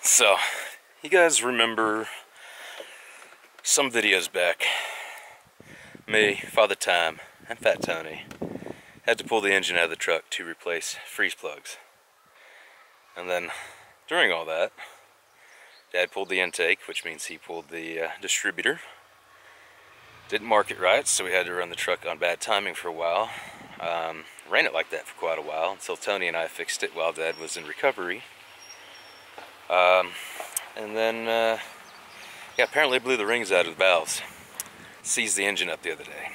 So, you guys remember some videos back, me, Father Time, and Fat Tony had to pull the engine out of the truck to replace freeze plugs. And then, during all that, Dad pulled the intake, which means he pulled the distributor. Didn't mark it right, so we had to run the truck on bad timing for a while. Ran it like that for quite a while, until Tony and I fixed it while Dad was in recovery. And then, yeah, apparently blew the rings out of the valves. Seized the engine up the other day.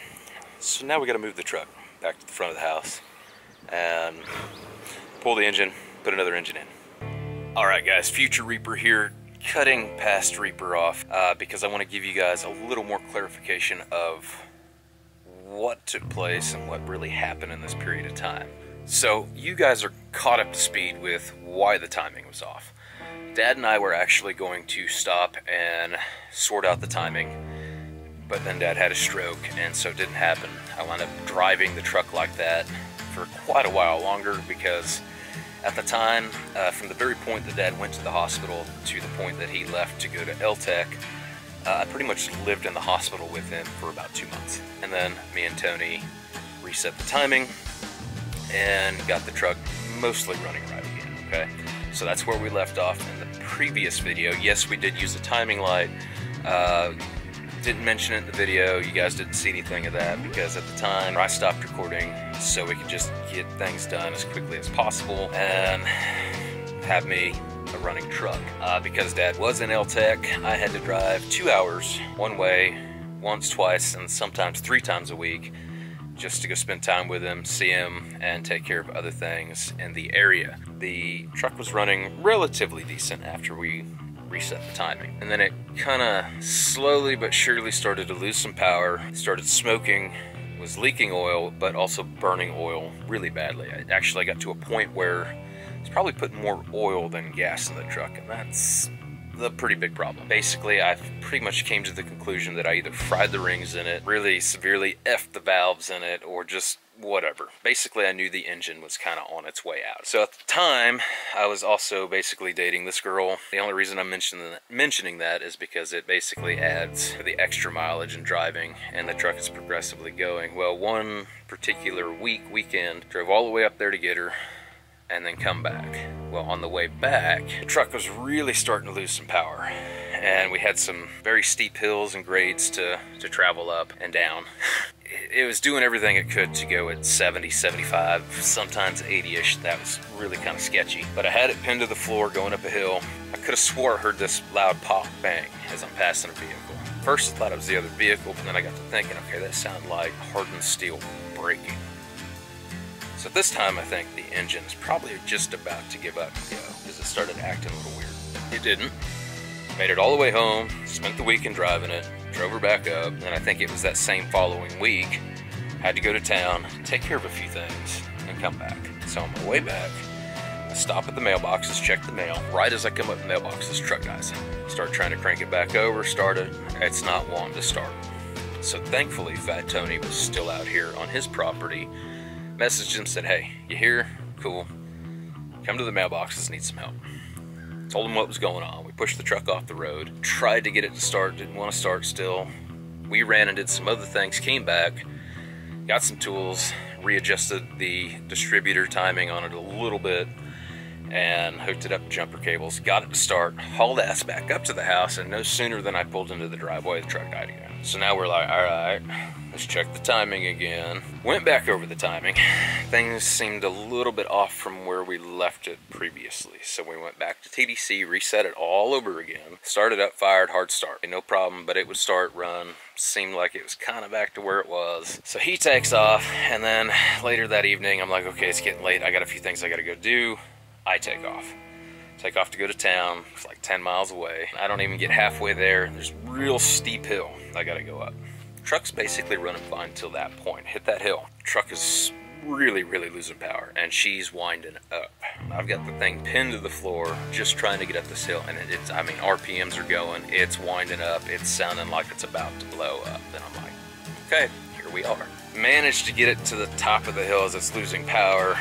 So now we gotta move the truck back to the front of the house and pull the engine, put another engine in. Alright guys, Future Reaper here, cutting past Reaper off because I want to give you guys a little more clarification of what took place and what really happened in this period of time. So you guys are caught up to speed with why the timing was off. Dad and I were actually going to stop and sort out the timing, but then Dad had a stroke and so it didn't happen. I wound up driving the truck like that for quite a while longer because at the time, from the very point that Dad went to the hospital to the point that he left to go to LTech, I pretty much lived in the hospital with him for about 2 months. And then me and Tony reset the timing and got the truck mostly running right again, okay? So that's where we left off in the previous video. Yes, we did use a timing light. Didn't mention it in the video. You guys didn't see anything of that because at the time I stopped recording so we could just get things done as quickly as possible and have me a running truck. Because Dad was in LTech, I had to drive 2 hours one way, once, twice, and sometimes 3 times a week just to go spend time with him, see him, and take care of other things in the area. The truck was running relatively decent after we reset the timing. And then it kind of slowly but surely started to lose some power, started smoking, was leaking oil, but also burning oil really badly. I actually got to a point where it's probably putting more oil than gas in the truck, and that's the pretty big problem. Basically, I pretty much came to the conclusion that I either fried the rings in it, really severely effed the valves in it, or just whatever. Basically, I knew the engine was kind of on its way out. So at the time, I was also basically dating this girl. The only reason I'm mentioning that is because it basically adds to the extra mileage in driving, and the truck is progressively going. Well, one particular weekend, drove all the way up there to get her, and then come back. Well, on the way back, the truck was really starting to lose some power, and we had some very steep hills and grades to travel up and down. It was doing everything it could to go at 70, 75, sometimes 80-ish. That was really kind of sketchy. But I had it pinned to the floor going up a hill. I could have swore I heard this loud pop bang as I'm passing a vehicle. First I thought it was the other vehicle, but then I got to thinking, okay, that sounded like hardened steel breaking. So this time I think the engine is probably just about to give up and go because it started acting a little weird. It didn't. Made it all the way home, spent the weekend driving it, drove her back up, and I think it was that same following week, had to go to town, take care of a few things, and come back. So on my way back, I stop at the mailboxes, check the mail. Right as I come up the mailbox, this truck dies. Start trying to crank it back over, start it, it's not wanting to start. So thankfully, Fat Tony was still out here on his property, messaged him, said, hey, you here? Cool. Come to the mailboxes, need some help. Told him what was going on. We pushed the truck off the road, tried to get it to start, didn't want to start still. We ran and did some other things, came back, got some tools, readjusted the distributor timing on it a little bit, and hooked it up to jumper cables, got it to start, hauled ass back up to the house, and no sooner than I pulled into the driveway, the truck died again. So now we're like, alright, let's check the timing again. Went back over the timing. Things seemed a little bit off from where we left it previously. So we went back to TDC, reset it all over again. Started up, fired, hard start. No problem, but it would start, run. Seemed like it was kind of back to where it was. So he takes off, and then later that evening, I'm like, okay, it's getting late. I got a few things I got to go do. I take off. Take off to go to town. It's like 10 miles away. I don't even get halfway there. There's a real steep hill I gotta go up. Truck's basically running fine till that point. Hit that hill. Truck is really losing power, and she's winding up. I've got the thing pinned to the floor, just trying to get up this hill, and it's, I mean, RPMs are going, it's winding up, it's sounding like it's about to blow up. Then I'm like, okay, here we are. Managed to get it to the top of the hill as it's losing power.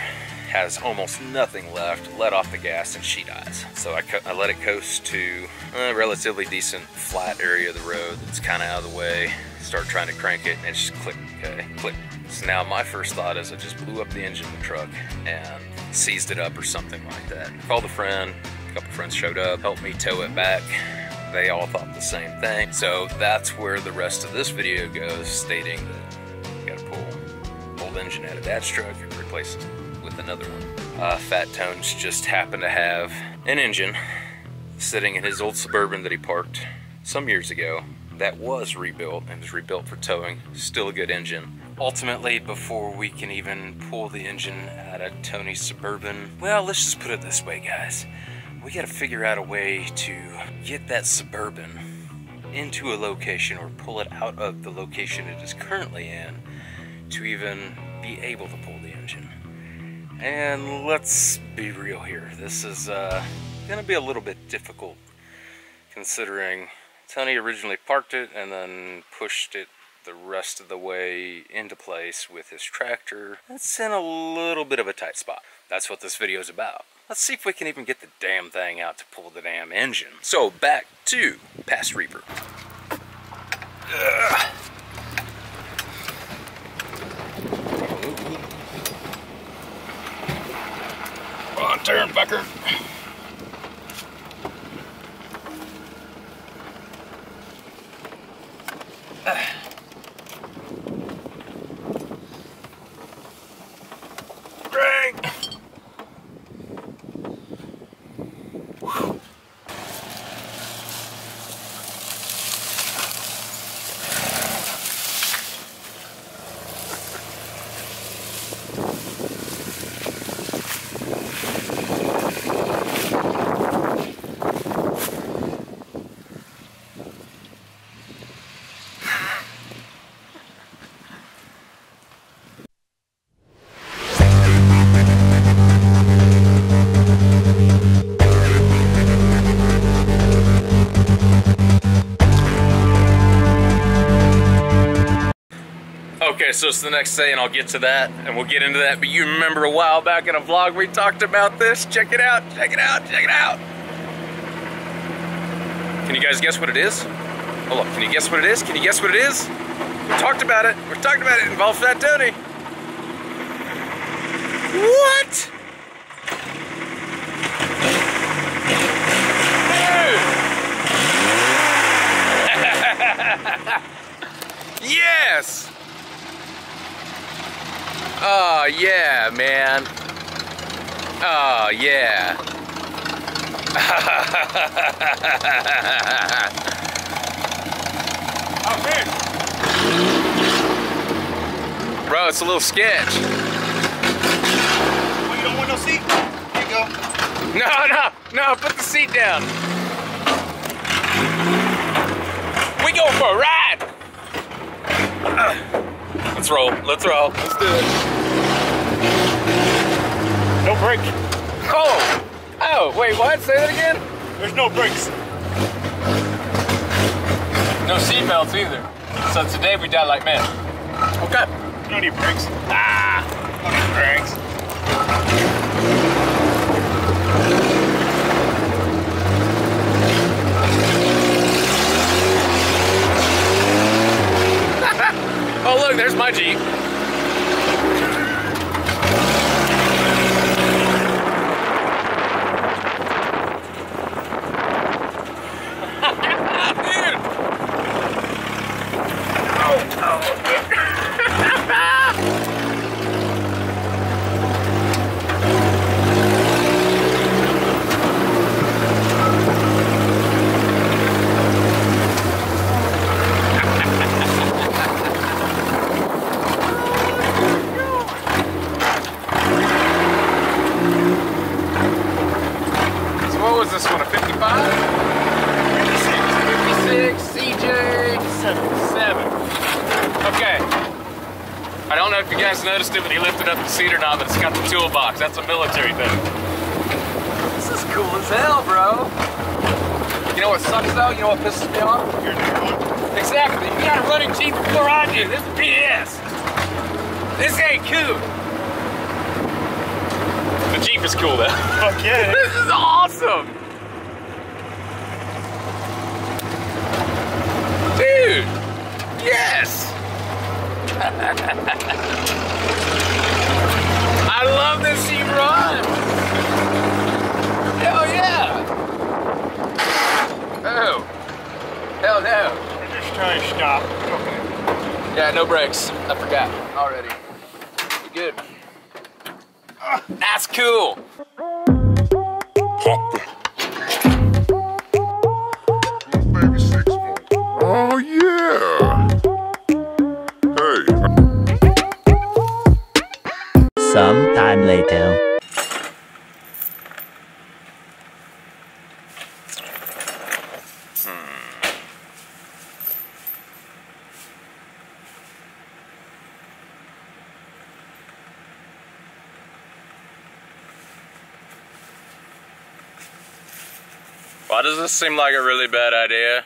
has almost nothing left, let off the gas, and she dies. So I let it coast to a relatively decent flat area of the road that's kind of out of the way. Start trying to crank it, and it just clicked, okay, click. So now my first thought is I just blew up the engine of the truck and seized it up or something like that. Called a friend, a couple friends showed up, helped me tow it back. They all thought the same thing. So that's where the rest of this video goes, stating that you gotta pull old engine out of Dad's truck and replace it with another one. Fat Tones just happened to have an engine sitting in his old Suburban that he parked some years ago that was rebuilt, and was rebuilt for towing. Still a good engine. Ultimately, before we can even pull the engine out of Tony's Suburban, well, let's just put it this way, guys. We gotta figure out a way to get that Suburban into a location, or pull it out of the location it is currently in, to even be able to pull the engine. And let's be real here. This is gonna be a little bit difficult, considering Tony originally parked it and then pushed it the rest of the way into place with his tractor. It's in a little bit of a tight spot. That's what this video is about. Let's see if we can even get the damn thing out to pull the damn engine. So back to Past Reaper. Come on, turn, fucker. Drink. Okay, so it's the next day, and I'll get to that, and we'll get into that, but you remember a while back in a vlog we talked about this? Check it out, check it out, check it out! Can you guys guess what it is? Hold up, can you guess what it is? Can you guess what it is? We talked about it, it involves Fat Tony. What? Dude! Yes! Oh, yeah, man. Oh, yeah. Okay. Bro, it's a little sketch. Oh, you don't want no seat? Here you go. No, put the seat down. We going for a ride. Let's roll, let's do it. No brake. Oh, wait, what? Say that again? There's no brakes. No seatbelts either. So today we died like men. Okay. You don't need brakes. Don't need brakes. Oh, look, there's my Jeep. This one a 55? 56, CJ, 7. Okay. I don't know if you guys noticed it when he lifted up the seat or not, but it's got the toolbox. That's a military thing. This is cool as hell, bro. You know what sucks though? You know what pisses me off? You're new. Exactly. You got a running Jeep before I do. This is BS. This ain't cool. Jeep is cool though. Fuck yeah. This is awesome. Dude. Yes. I love this Jeep run. Hell yeah. Oh. Hell no. I'm just trying to stop. Okay. Yeah, no brakes. I forgot already. You good? That's cool. Oh yeah. Hey. Sometime later. Why does this seem like a really bad idea?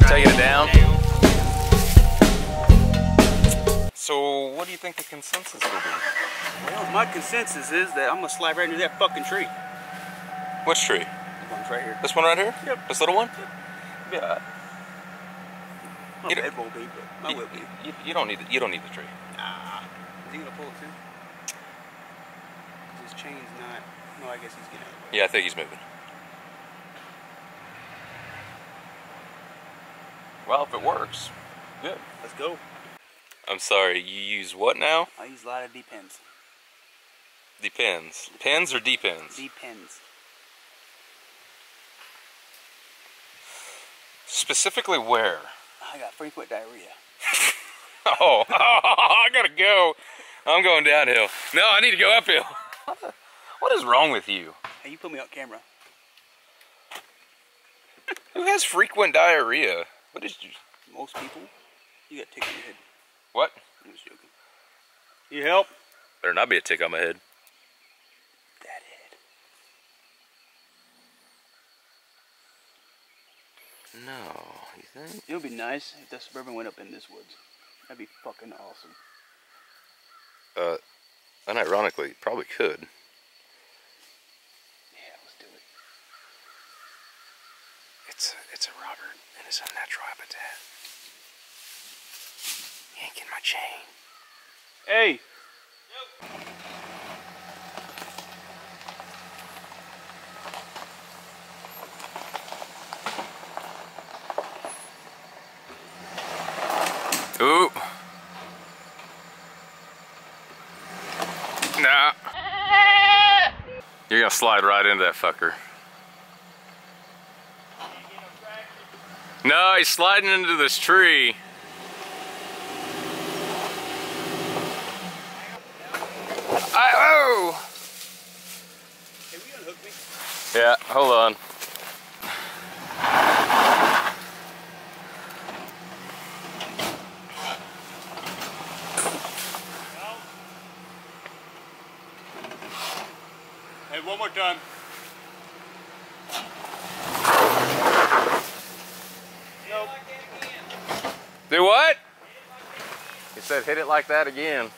Taking it down. So, what do you think the consensus will be? Well, my consensus is that I'm gonna slide right into that fucking tree. Which tree? This one's right here. This one right here? Yep. This little one? Yeah. My You don't- bed won't be, but I will be. You don't need the tree. Nah. Is he gonna pull it too? 'Cause his chain's not. No, I guess he's getting out of the way. Yeah, I think he's moving. Well, if it works, good. Let's go. I'm sorry, you use what now? I use a lot of depends. Depends. Pins or depends? Depends. Specifically where? I got frequent diarrhea. Oh, I gotta go. I'm going downhill. No, I need to go uphill. What is wrong with you? Hey, you put me on camera. Who has frequent diarrhea? What is you? Most people, you got tick on your head. What? I'm just joking. You help? Better not be a tick on my head. That head. No, you think? It would be nice if the Suburban went up in this woods. That'd be fucking awesome. Unironically, probably could. Yeah, let's do it. It's a Robert in his unnatural habitat. Yanking my chain. Hey! Ooh. Nah. You're gonna slide right into that fucker. No, he's sliding into this tree. Oh! Hey, will you unhook me? Yeah, hold on. Hey, one more time. Nope. Do what? He said hit it like that again.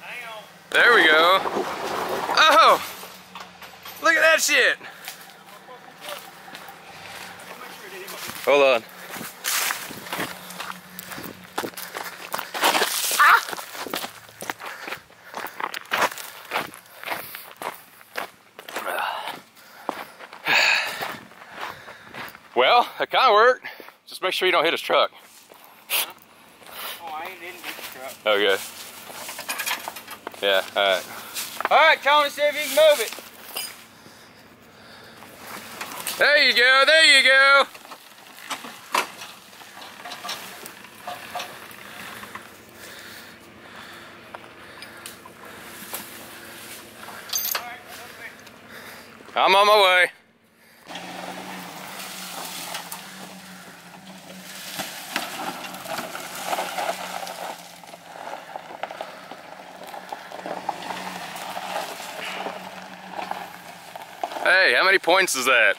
Hang on. There we go. Oh! Look at that shit! Hold on. Well, that kind of worked. Just make sure you don't hit his truck. Oh, I ain't didn't get the truck. Okay. Yeah, alright. Alright, Tony, see if you can move it. There you go, there you go. I'm on my way. Hey, how many points is that?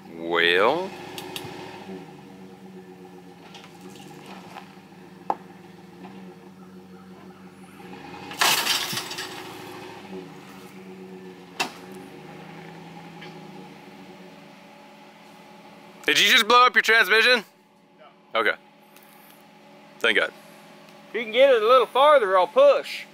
17. Well, did you just blow up your transmission? No. Okay. Thank God. If you can get it a little farther, I'll push.